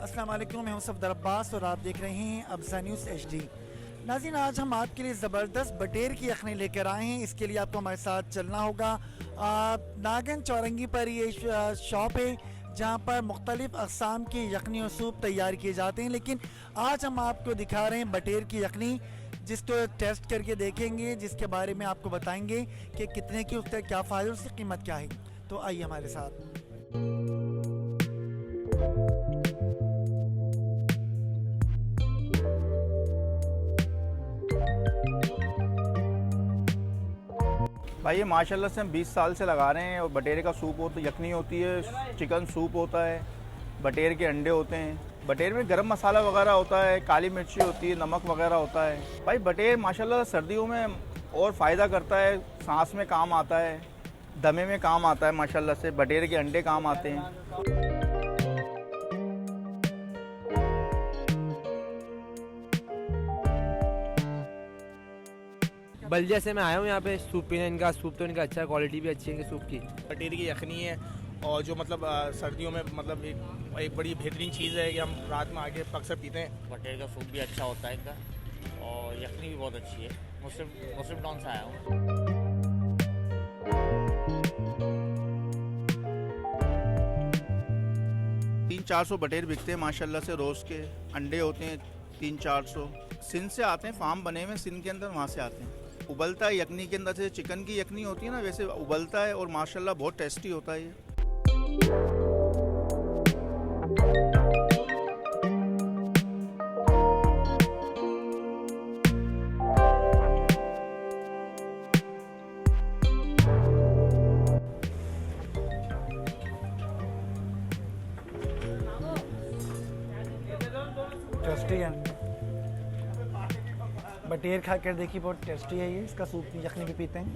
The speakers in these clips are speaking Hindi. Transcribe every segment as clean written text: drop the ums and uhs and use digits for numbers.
अस्सलाम वालेकुम, मैं हूं सफदर अब्बास और आप देख रहे हैं अब्जा न्यूज़ HD। नाज़रीन, आज हम आपके लिए ज़बरदस्त बटेर की यखनी लेकर आए हैं। इसके लिए आपको हमारे साथ चलना होगा। नागन चौरंगी पर ये शॉप है जहां पर मुख्तलिफ़ अक़साम की यखनी और सूप तैयार किए जाते हैं। लेकिन आज हम आपको दिखा रहे हैं बटेर की यखनी, जिसको टेस्ट करके देखेंगे, जिसके बारे में आपको बताएंगे कि कितने की, उसका क्या फ़ायदा, उसकी कीमत क्या है। तो आइए हमारे साथ। भाई ये माशाल्लाह से हम 20 साल से लगा रहे हैं। और बटेरे का सूप होता है, यखनी होती है, चिकन सूप होता है, बटेर के अंडे होते हैं, बटेर में गरम मसाला वगैरह होता है, काली मिर्ची होती है, नमक वगैरह होता है। भाई बटेर माशाल्लाह सर्दियों में और फ़ायदा करता है, सांस में काम आता है, दमे में काम आता है। माशाल्लाह से बटेर के अंडे काम आते हैं। बल्दिया से मैं आया हूँ यहाँ पे सूप पीने। इनका सूप तो इनका अच्छा है, क्वालिटी भी अच्छी है इनके सूप की। बटेर की यखनी है और जो मतलब सर्दियों में मतलब एक बड़ी बेहतरीन चीज़ है कि हम रात में आके अक्सर पीते हैं। बटेर का सूप भी अच्छा होता है इनका और यखनी भी बहुत अच्छी है। मुस्लिम टाउन से आया हूँ। 300-400 बटेर बिकते हैं माशाल्लाह से रोज़ के। अंडे होते हैं 300-400। सिंध से आते हैं, फार्म बने हुए सिंध के अंदर, वहाँ से आते हैं। उबलता है यखनी के अंदर, से चिकन की यखनी होती है ना, वैसे उबलता है और माशाल्लाह बहुत टेस्टी होता है ये। टेस्टी है, बटेर खा कर देखिए, बहुत टेस्टी है ये। इसका सूप यखनी भी पीते हैं,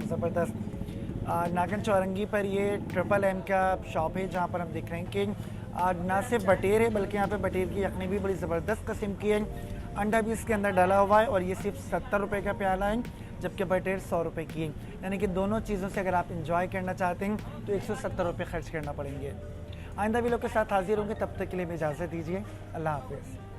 ज़बरदस्त। नागन चौरंगी पर ये MMM का शॉप है जहाँ पर हम देख रहे हैं कि ना सिर्फ बटेर है बल्कि यहाँ पे बटेर की यखनी भी बड़ी ज़बरदस्त किस्म की है। अंडा भी इसके अंदर डाला हुआ है और ये सिर्फ 70 रुपये का प्याला है, जबकि बटेर 100 रुपये की है। यानी कि दोनों चीज़ों से अगर आप इंजॉय करना चाहते हैं तो 170 रुपये खर्च करना पड़ेंगे। आइंदा वीडियो के साथ हाजिर होंगे, तब तक के लिए इजाज़त दीजिए। अल्लाह हाफ़िज़।